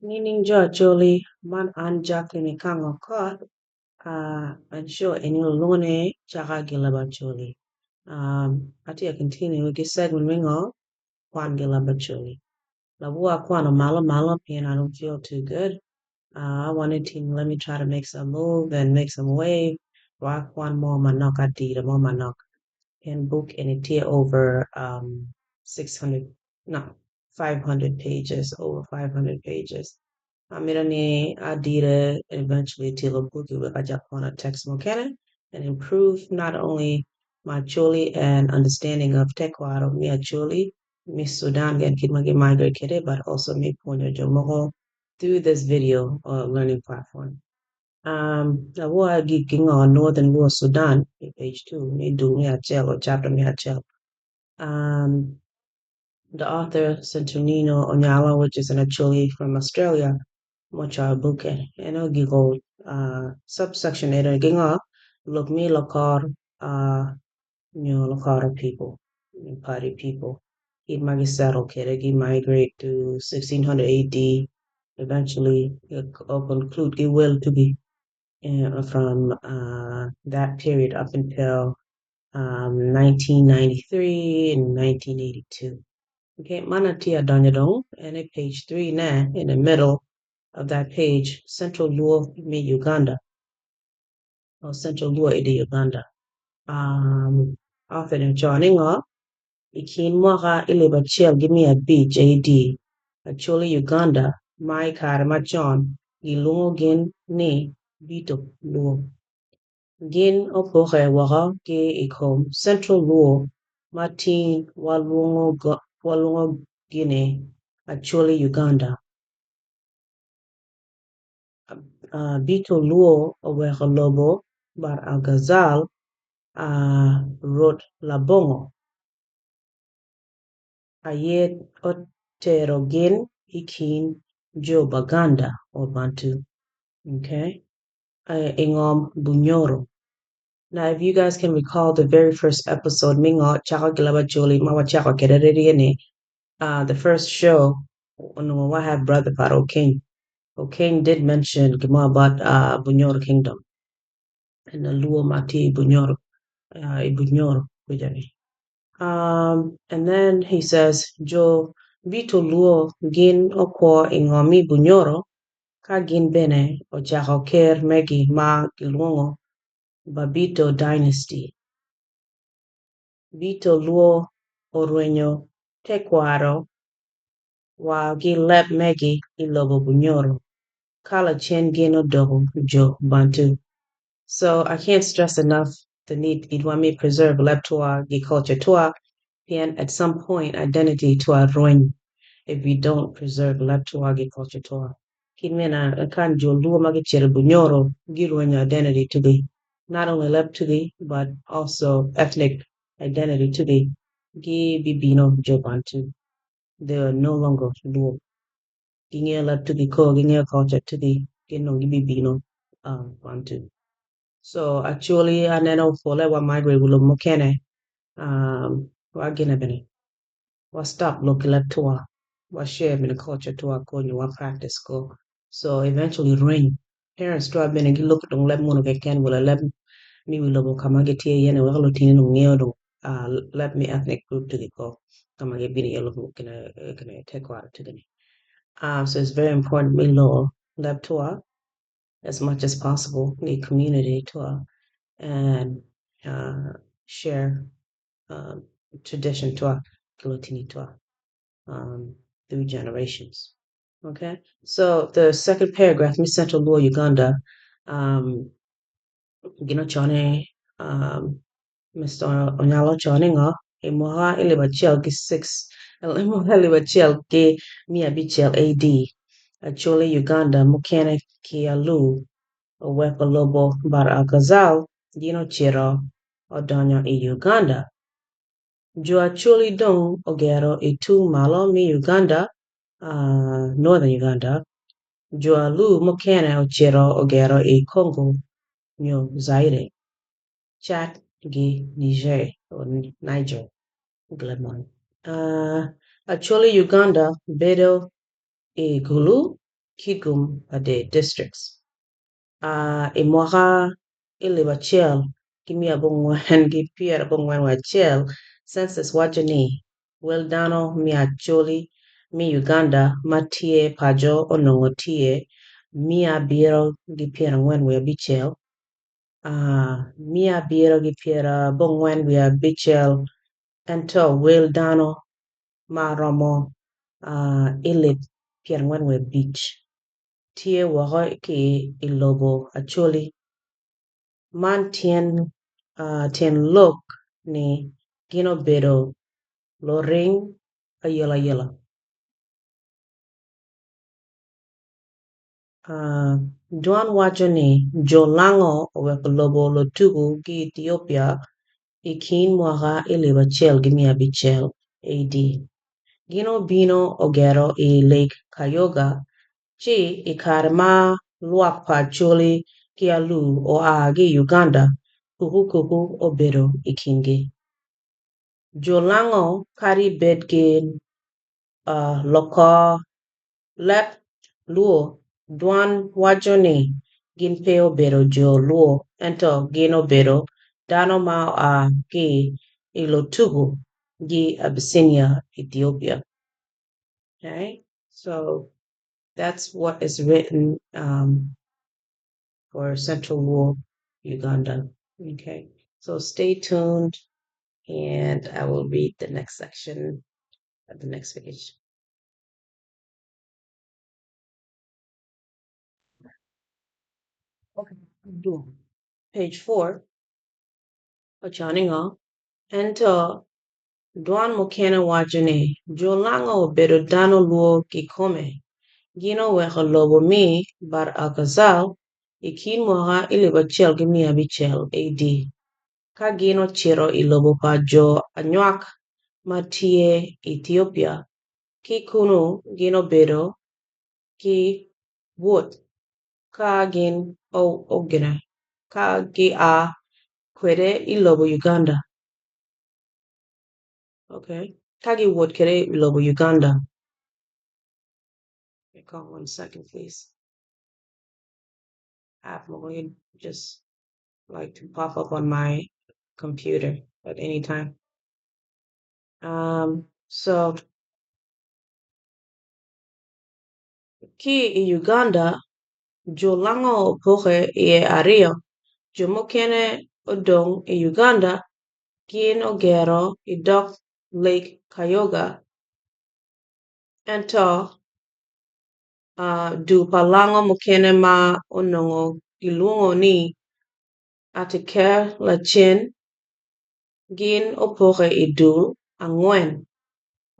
Meaning George man an Jacqueline Kango caught and show in Lune Chaka Gilabacholi. Ati a continue with this segment ring on Kwan Gilabacholi. Labua Kwan a mala and I don't feel too good. I wanted to let me try to make some move and make some wave. Rock one more manok I did a more manok and book and it tear over 600 no 500 pages over 500 pages. Mirani Adira eventually Tilo Buki with Ajakwana text Mokana and improve not only my Choli and understanding of Tekwaro, Mia Choli, Miss Sudan Gan Kidmagi Migrate Kide, but also me Ponyo Jomoho through this video learning platform. The war geeking on Northern War Sudan, page 2, me do me a chel or chapter me a chel. The author Centurnino Onyala, which is an Acholi from Australia, Mocha Buke, and Ogigo subsection eda ginga look me lokar lokar people, party people. He might settle kid, migrate to 1600 AD, eventually conclude he will to be from that period up until 1993 and 1982. Okay, Manatia Danyadong, and at page 3 now, in the middle of that page, Central Luo me Uganda, or Central Luo ide Uganda. After the joining up, ikin mwaka ile bachel give me a B JD. Actually Uganda, my karma John, gilungo gin ni bito luo. Gin opoke waka ke ikom Central Luo, Martin walungo Guinea, actually Uganda. Bito Luo Oweka Lobo Bar Al-Ghazal wrote Labongo. Ayet Oterogin Ikin Jo Baganda or Bantu. Okay. Ingom Bunyoro. Now, if you guys can recall the very first episode, Mingo Chaka Gilaba Joli, Mawa Chaka Kedere, the first show, when I had Brother Paro King. King did mention Gima about Bunyoro Kingdom and the Luo Mati Bunyoro. Ibunyoro, and then he says, Jo Vito Luo Gin Okwa Ingomi Bunyoro, Ka Gin Bene, o Jaro Ker Megi Ma Gilwongo, Babito Dynasty. Vito Luo Orueño Tequaro, Wa Gileb Megi Ilobo Bunyoro, Kala Chen Gin Odogo Jo Bantu. So I can't stress enough the need Idwami preserve Leptua Gi culture Tua and at some point identity to our ruin if we don't preserve Leptua Gi culture Tua. Kinmena kan jo luo magi chere bunyoro giruin identity to be not only Leptugi but also ethnic identity to be Gi Bibino Jobantu. They are no longer luo. Ginge Leptugi ko ginge culture to be Gino Bibino Bantu. So actually, aneno fole wa migrate wulo mokene wa gina bene wa stop look lep toa wa share bene culture toa ko ni wa practice ko. So eventually rain parents to bene gi look dong lep mono ke ken wala lep mi wulo mo kama ge tie yene wa lo tini no ngeo do lep me ethnic group to ko kama ge bini yelo kana take water to gani. So it's very important we lo lep toa as much as possible the community toa and share tradition to our Kilotini to through generations. Okay, so the second paragraph, Mi Central Law Uganda, Gino Chone, Mr. Onyalo Choninga, Imoha Ilibachel ki 6, Imoha Ilibachel ki Miabichel AD, Acholi Uganda, Mukene Kialu, Owepa Lobo Bar Al-Ghazal, Gino Chiro, Odonya e Uganda. Joachuli Dong Ogero Itu Malo mi Uganda, Northern Uganda. Joalu Mokana Ochero Ogero e Congo, Nyo Zaire. Chad Gi Niger or Niger. Glemon. Actually Uganda Bedo e Gulu Kigum ade districts. Imwaka Leb Acholi gimi abungwen gi pier abungwen wachiel census wacho ni wel dhano 100 mi Uganda matie pajo onong'o tie 745. 745 ento wel dhano maromo 45,000 tie woko ki Leb Acholi. Man tien lok ni gin obedo loring ayela. Dwan wacho ni jolang'o oweko lobo lotugu gi Ethiopia I kin mwaka 1500 AD. Gin obino ogero I Lake Kyoga ci I kare ma lwak pa Acholi ki Alu oa gi Uganda kuku obedo I kindgi. Jolang'o kari bed gin loko lep Luo dwan wacho ni gin pe obedo jo Luo ento gin obedo dhano ma oa gi Ilotugu gi Abyssinia, Ethiopia. Okay, so that's what is written for Central Luo, Uganda. Okay, so stay tuned and I will read the next section at the next page. Okay, do page 4. Ochaningo ento Dwan mokene wacho ni jolang'o obedo dhano Luo gikome gino weko lobo mi bar Alkazal I kin mwaka 1500 AD ka gino chiro I lobo pa jo anywak matie Ethiopia ki kuno gino bedo ki wuoth ka gin ogene ka gi a kwede I lobo Uganda. Okay, kagi wuoth kede I lobo Uganda. Hold on 1 second, please. App will just like to pop up on my computer at any time. So ki I Uganda jolang'o opoke ie ariyo jomokene odong' I Uganda gin ogero I dok Lake Kyoga ento du palang'o mokene ma onong'o iluongo ni Atiker Lachien gin opoke I dul ang'wen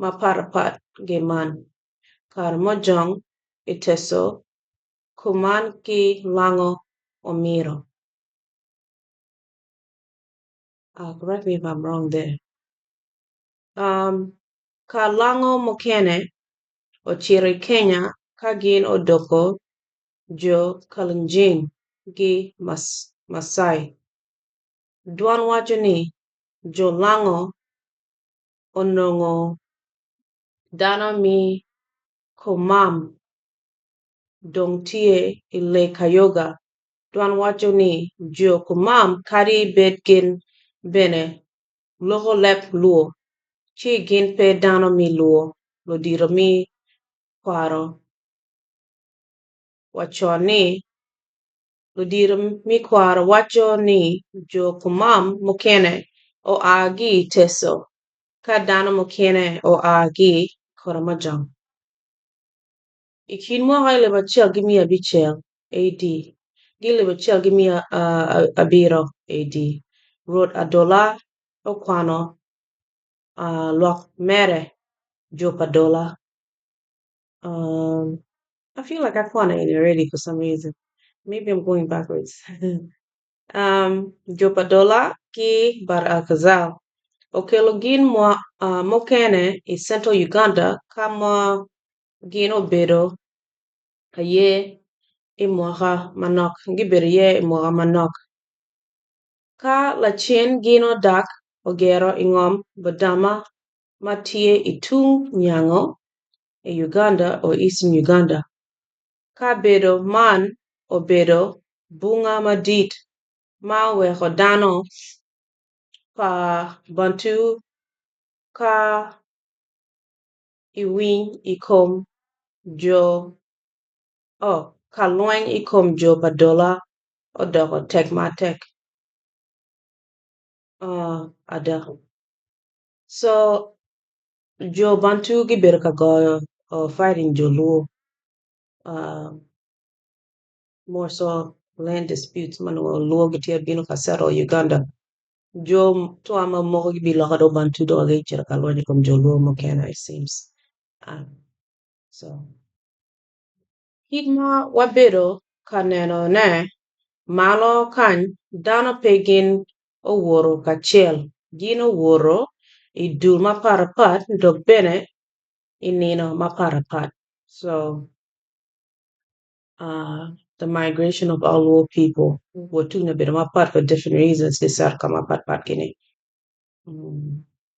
maparapat gi man kar mojong iteso kuman ki lang'o omiro. Correct me if I'm wrong there. Ka lang'o mokene ochiro Kenya ka gin odoko jo Kalenjin gi Masai. Dwan wacho ni jolang'o onong'o dhano mi komam dong tie I Lake Kyoga. Dwan wacho ni jo komam kari bet gin bene loko lep Luo ci gin pe dhano mi Luo lodiro mi kwaro wacho ni lodiro mi kwaro wacho ni jo komam mokene oa gi teso ka dhano mokene oa gi Karamojong. I kin mwaka 1500 AD gi 1700 AD Ruoth Adola okwano lwak mere jopadola. I feel like I kwano it already for some reason. Maybe I'm going backwards. Jopadola ki bar Alkazal okelo gin mokene I Central Uganda kama gin obedo aye I mwaka manok gibedo ye I mwaka manok ka lachien gin odak ogero ing'om Badama matie I tung Nyango Uganda or Eastern Uganda Kabedo man obedo bunga madit ma weko dano pa Bantu ka iwiny ikom jo ka lweny ikom jo padola odoko tek matek. Ada. So jo Bantu gibedo ka goyo fighting jo Luo. More so land disputes manual Luo gitia bino ka settle Uganda. Jo tuama moko gibilo do Bantu do gichira ka lweny ikom jo Luo mokena it seems. So higma wabedo ka neno ne malo kany dano pe gin owuoro kachiel gin owuoro I dul maparapat dok bene I nino maparapat. So the migration of all Luo people were tuna bit mapat for different reasons they start come apart pat kini.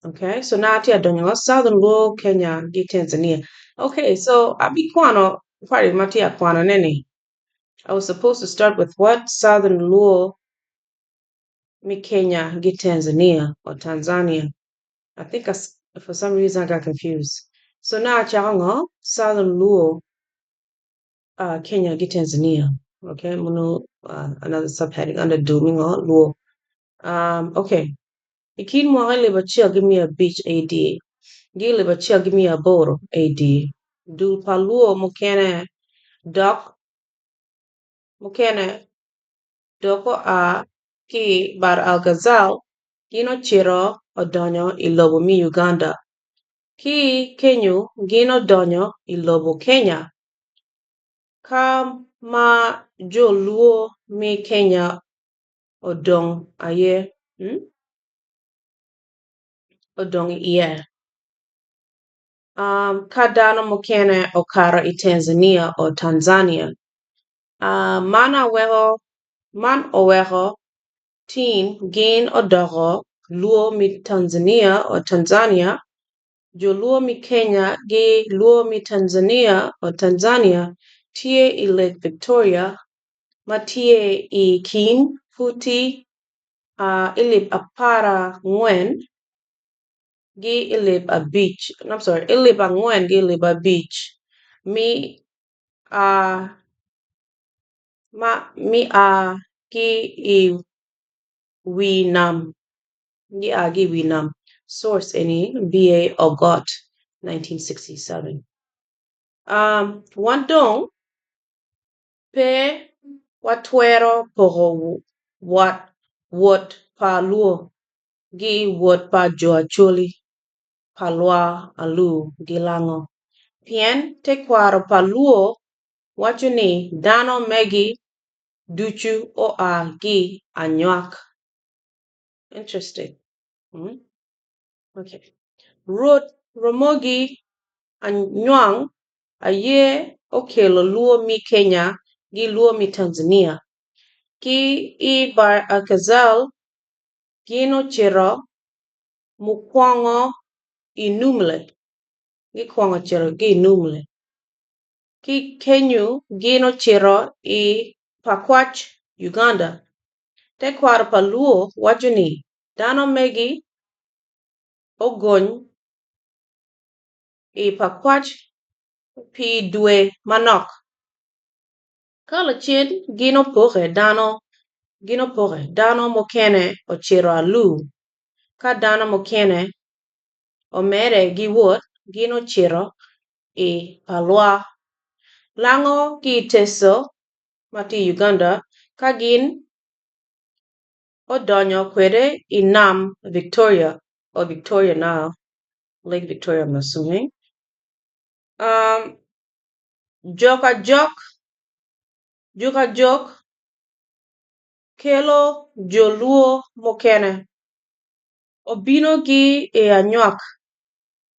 Okay, so now tia donyo Southern Luo Kenya gi Tanzania. Okay, so abi kwano party matia kwano nene. I was supposed to start with what? Southern Luo mi Kenya gi Tanzania or Tanzania. I think for some reason I got confused. So now Chaka Southern Luo Kenya gi Tanzania. Okay, another subheading under Domingo Luo. Okay. Ikin mo Leb Acholi give me a beach AD. Leb Acholi give me a boro AD. Du paluo mokene doc mokene doko a ki bar al Ghazal gino chiro odonyo ilobo mi Uganda. Ki Kenyu gino donyo ilobo Kenya. Kama jo Luo mi Kenya odong aye. Odong iye. Kadano mokene okara I Tanzania or Tanzania. Man oweho teen gain odoro Luo mi Tanzania or Tanzania. Jo Luo mi Kenya ge Luo mi Tanzania or Tanzania tie I Lake Victoria ma tie I kin futi ilip apara ngwen gi ilip a beach. I'm sorry, ilip a ngwen gi ilip a beach. Mi gi I wi nam. Gi wi nam. Source any BA Ogot 1967. Wandong pe watwero pogo what pa luo gi what pa jo Acholi palwa alu gilango. Pien te kwaro pa luo wacho ni dano megi duchu o a gi anywak. Interesting. Okay. Romogi anywang aye okelo Luo mi Kenya gi Luo mi Tanzania. Ki I bar Alkazal gino chiro mukwongo inumle. Gi kwongo chiro gi inumle. Ki Kenyu gino chiro I Pakwach, Uganda. Te kwaro pa Luo wacho ni dano megi ogony I Pakwach pi dwe manok. Kala chien gino poche dano mokene ochiro alu. Ka dano mokene omere gi wuot gino chiro I palwa. Lango ki teso mati Uganda ka gin odonyo kwede I nam Victoria or Victoria now. Lake Victoria I'm assuming. Joka jok kelo jo Luo mokene. Obino gi anywak.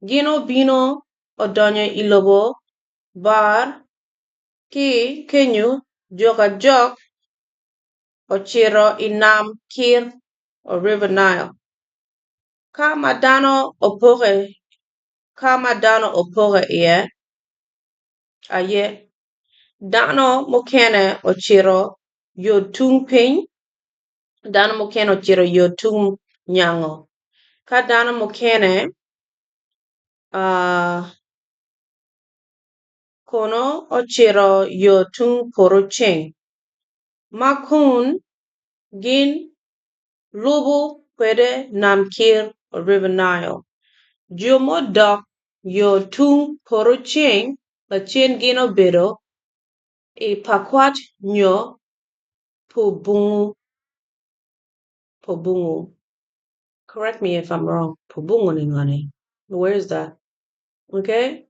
Gino bino odonyo ilobo bar ki Kenyu joka jok ochiro I nam Kir or River Nile. Kama dano opore iye aye Dano mokene ochiro yo tung piny. Dano mokene ochiro yo tung nyango. Ka dano mokene kono ochiro yo tung poro cheng. Ma kun gin lubu kwede nam kir o River Nile. Jo modok yo tung poro cheng lachien gin obedo I pakwat nyo pobungu. Correct me if I'm wrong. Pobungu ni ngani. Where is that? Okay.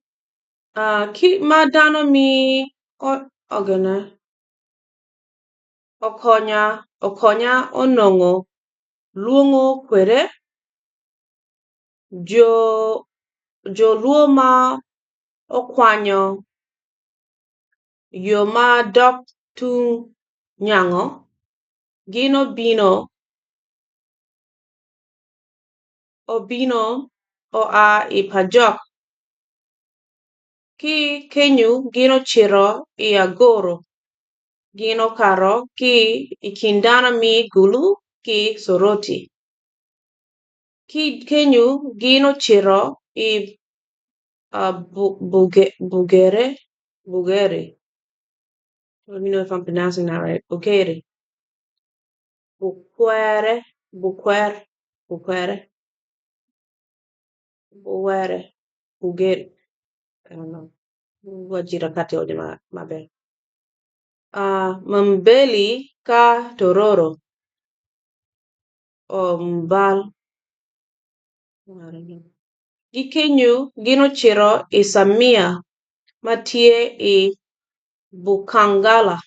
Ki madano mi ogana okonya onongo luongo kwere jo luo ma okwanyo yo ma dok tung nyango gino obino oa I pajok ki kenyu gino chiro I agoro gino karo ki ikindana mi gulu ki soroti ki kenyu gino chiro I Bugere. Let me know if I'm pronouncing that right. Bugere. Bukwere. Bugere. I don't know. Wajira kati odi mabe. Mbeli ka tororo. O mbal. I don't know. Gikenyu gino chiro I Samia matie I Bukangala.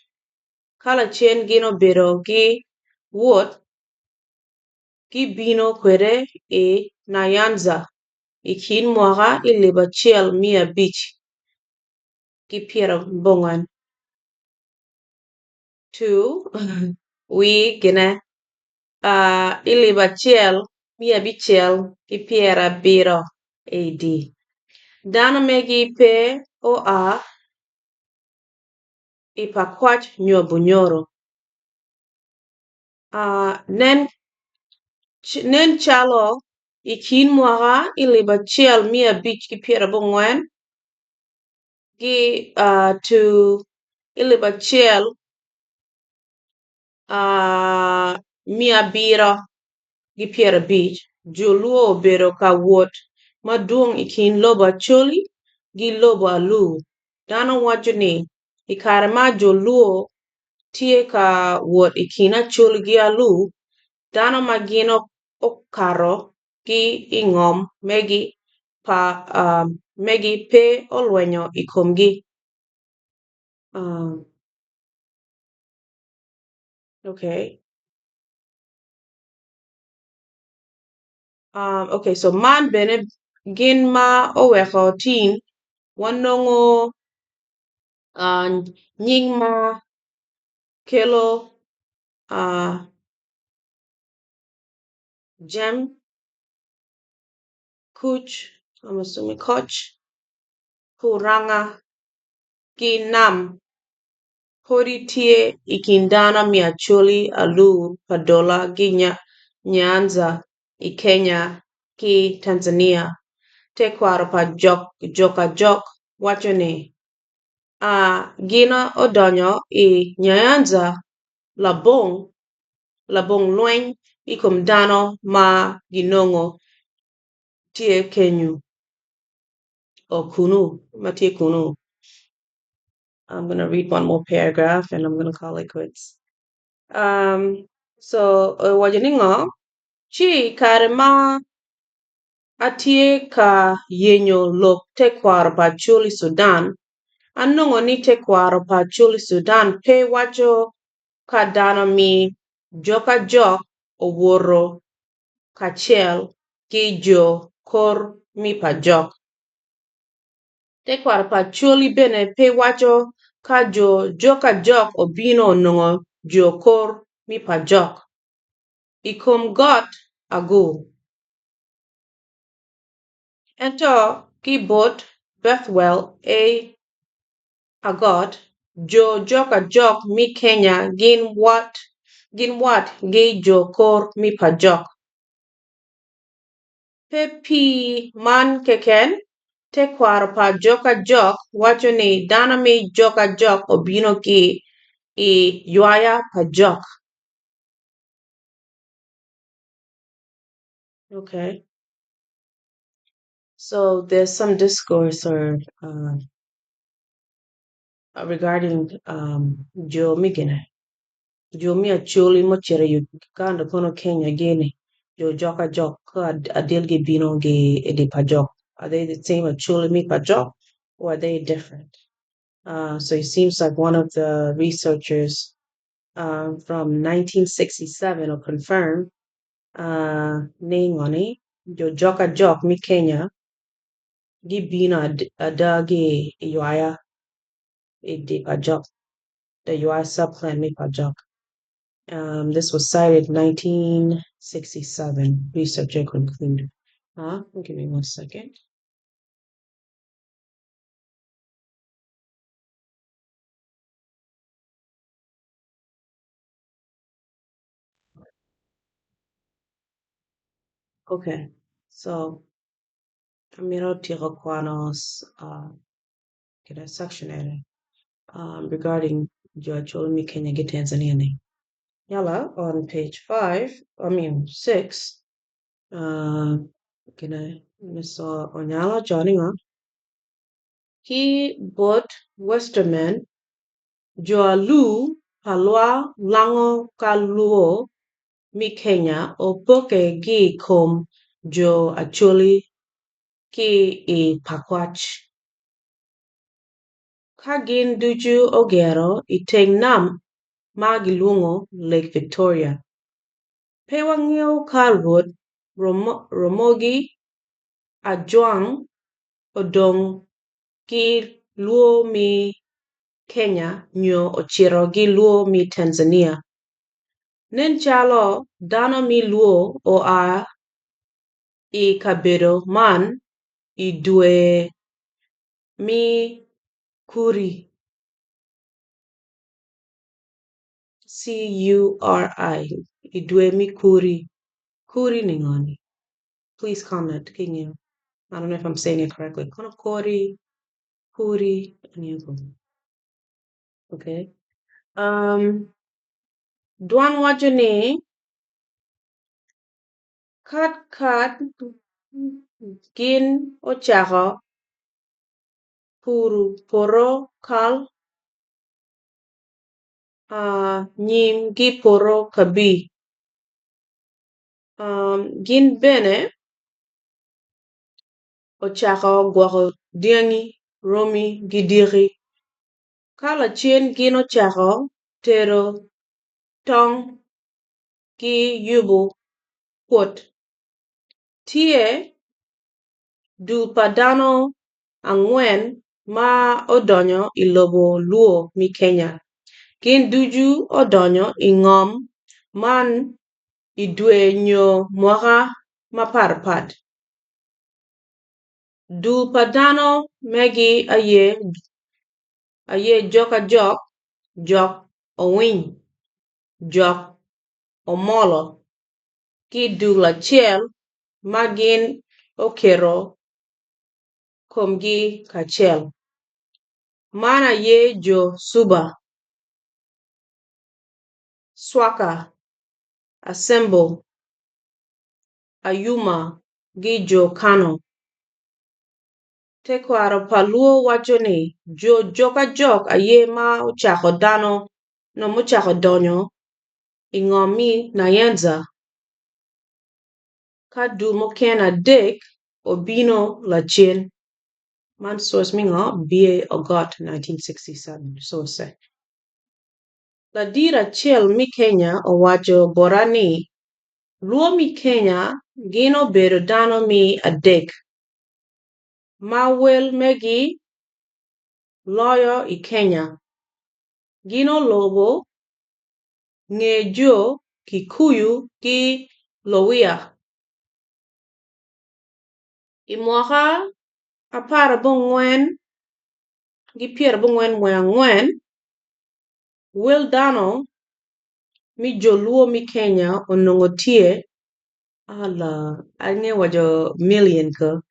Kala chien gino biro gi wuot gi bino kwere I Nyanza I kin mwaka I Leb Acholi mia abich gi piero bong'wen. Two, wi gine I Leb Acholi mia abichiel gi piero abiro AD. Dano megi pe oa I pakwach bunyoro. Nen chalo I kin mwaka I Leb Acholi mia abich gi piero bong'wen gi to I Leb Acholi mia abiro gi piero abich joluo obedo ka wuot maduong' I kin Leb Acholi gi Leb Alu. Dano wacho ni I kare ma joluo tie ka wuot I kin Acholi gi Alu dano ma gin okaro gi ing'om megi pe olwenyo I komgi. Okay. Okay, so man bene gin ma oweko tin wanongo nying ma kelo gem kuch I'm assuming koch kuranga gi nam podi tie I kin dano mi Acholi Alu Padola gi Nyanza I Kenya gi Tanzania. Tekwaro pa jok wacho ni gino odonyo I Nyanza labong lweny I kom dano ma ginongo tie kenyu o kunu ma tie kunu. I'm going to read one more paragraph and I'm going to call it quits. So wajaningo chi kare ma atie ka yenyo lok tekwaro pa Acholi Sudan anongo ni tekwaro pa Acholi Sudan pe wacho ka dano mi joka jok owuoro kachiel gi jo kor mi pajok. Tekwaro pa Acholi bene pe wacho ka joka jok obino onongo jo kor mi pajok. I kom got agu. Ento ki bot Bethwell agot Jo joka jok mi Kenya gin wat gi jo kor mi pajok. Pe pi man keken te kwaro pa joka jok wacho ni dana mi joka jok obino ki I ywaya pajok. Okay. So there's some discourse or regarding Jo Migine. Jo mi acholi mo chere Uganda kono Kenya gini. Jo joka jok ka adil gi bino gi edi pajok. Are they the same acholi mi pajok or are they different? So it seems like one of the researchers from 1967 will confirm Ningoni, jo joka jok mi Kenya gi bino adagi ywaya di pajok, the ywaya subclan mi pajok. This was cited 1967. Researcher concluded. Give me 1 second. Okay, so Amiro Tiraquanos get a section edit regarding Judge Olumi Kenya Tanzania. Yala on page 6. Gonna Miss Onyala Johnny he bought Westerman Joalu Palwa Lango Kaluo mi Kenya opoke gi kom Jo Acholi ki I Pakwach. Ka gin duchu ogero I teng nam ma giluongo Lake Victoria. Pe wang'iewo kar ruoth Ramogi Ajwang odong gi luo mi Kenya nyo ochiro gi luo mi Tanzania. Nen chalo dano mi luo oa I kabedo man I dwe mi kuri. Curi. I dwe mi kuri. Kuri ningoni. Please comment. Kinyo. I don't know if I'm saying it correctly. Kono kori, kuri, okay. Dwan wacho ni kat gin ochako poro kal nyim gi poro kabi. Gin bene ochako gwako diangi romi gi diri. Kala chien gin ochako tero tong gi yubo kuot. Tie dul padano ang'wen ma odonyo I lobo luo mi Kenya. Gin duju odonyo I ng'om man I dwe nyo mwaka maparpat. Dul padano megi aye joka jok owiny, jok omolo ki dul achiel ma gin okero komgi kachiel. Man aye jo Suba, Swaka, Asembo, Ayuma gi jo Kano. Tekwaro paluo wacho ni jo joka jok aye ma ochako mochako donyo I ng'om mi Nyanza ka dul moken adek obino lachien. Man source mingo B.A. Ogot 1967 source. Ladira achiel mi Kenya owacho borani luo mi Kenya gin obedo dano mi adek ma wel megi loyo I Kenya. Gin olobo ng'e jo Kikuyu gi Lowia. I mwaka 1444 Will Dano mi joluo mi Kenya onongo tie ala ange wajo million ko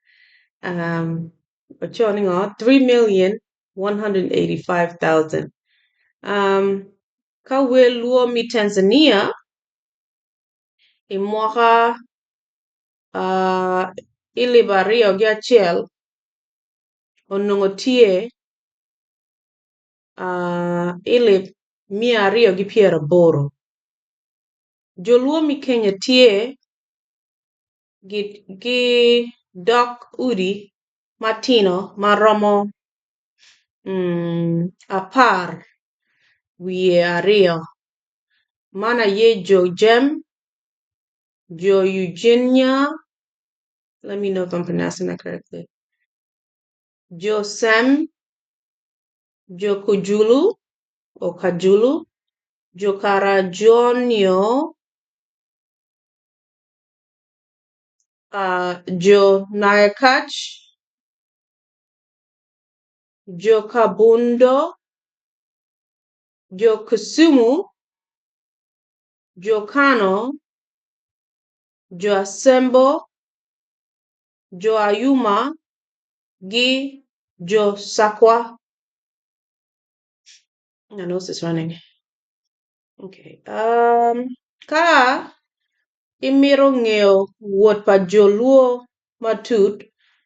ochoni ngo 3,185,000 ka will luo mi Tanzania imwaka ilib ariyo gi achiel onongo tie ilib mia ariyo gi piero aboro. Joluo mi Kenya tie gi dok udi matino maromo apar wiye ariyo. Mana ye jo Jem, jo Eugenia, let me know if I'm pronouncing that correctly. Jo Sem, jo Kujulu or Kajulu, jo Karajonio, jo Nayakach, jo Kabundo, jo Kusumu, jo Kano, jo Asembo, jo Ayuma, gi jo Sakwa. My nose is running. Okay. Ka imiro ng'eyo wuot pa joluo matut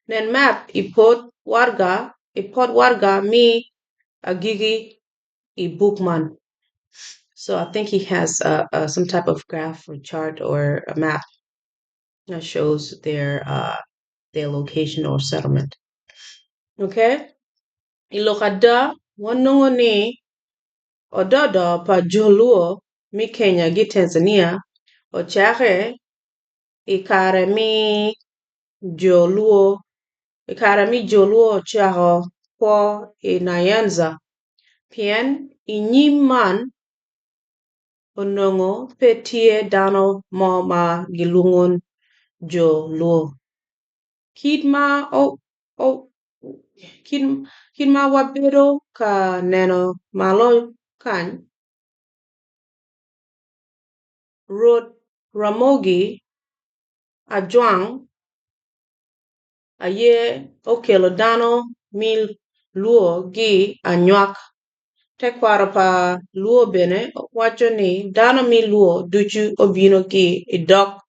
nen map ipot warga mi agigi I bookman. So I think he has some type of graph or chart or a map that shows their location or settlement. Okay? Ilokada wanongo ni ododo pa joluo mi Kenya gi Tanzania ochake ikare mi joluo chako po inayanza pien inyim man onongo petie dano mo ma gilungon joluo. Kid ma wabedo ka neno malo kany Ruoth Ramogi Ajwang aye okelo dano mil luo gi anywak tekwaro pa luo bene wacho ni dano mi luo duchu obino gi idok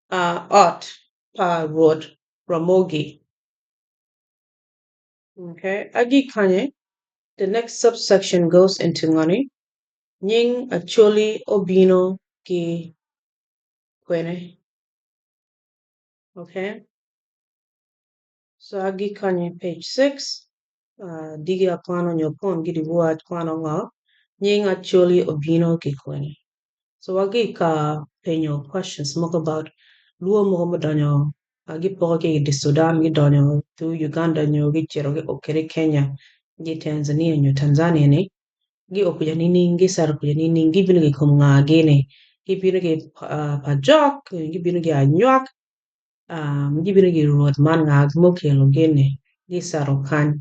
ot pa Ruoth Ramogi. Okay, agi kanye the next subsection goes into ngani Nying Acholi obino gi kwene. Okay, so agi kanye page 6 digi akwano nyopon gidi buat kwano nga Nying Acholi obino gi kwene. So agi ka penyo questions more about luo mo donyo agi poke di Sudan gi donyo to Uganda nyo gi chero gi okere Kenya gi Tanzania nyo Tanzania ni gi okuja nini gi sar okuja nini gi bino gi kum nga gene gi bino gi pajok gi bino gi anywak gi bino gi ruot man nga mokelo gene gi saro kan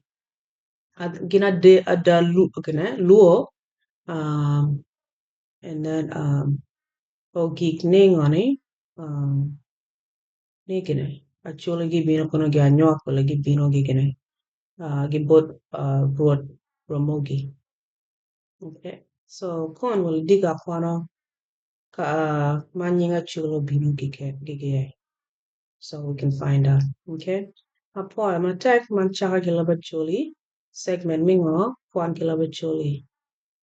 gina de ada luo and then ogik ningoni nigene actually gi bino kono gi anywak wala gi bino gi gene gi bot ruot Ramogi. Okay, so kon will dig up kwano ka manyinga chulo bino gige so we can find out. Okay, apo ma tek man Chaka gi Leb Acholi segment mingo Kwan gi Leb Acholi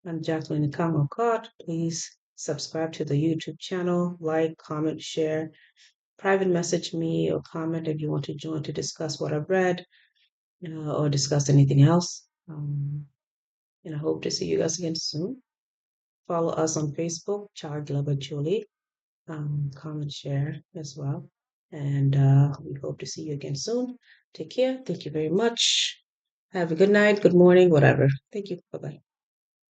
and Jacqueline Kamo Cott. Please subscribe to the YouTube channel, like, comment, share, private message me or comment if you want to join to discuss what I've read or discuss anything else. And I hope to see you guys again soon. Follow us on Facebook, Chaka gi Leb Acholi. Comment, share as well. And we hope to see you again soon. Take care. Thank you very much. Have a good night, good morning, whatever. Thank you. Bye-bye.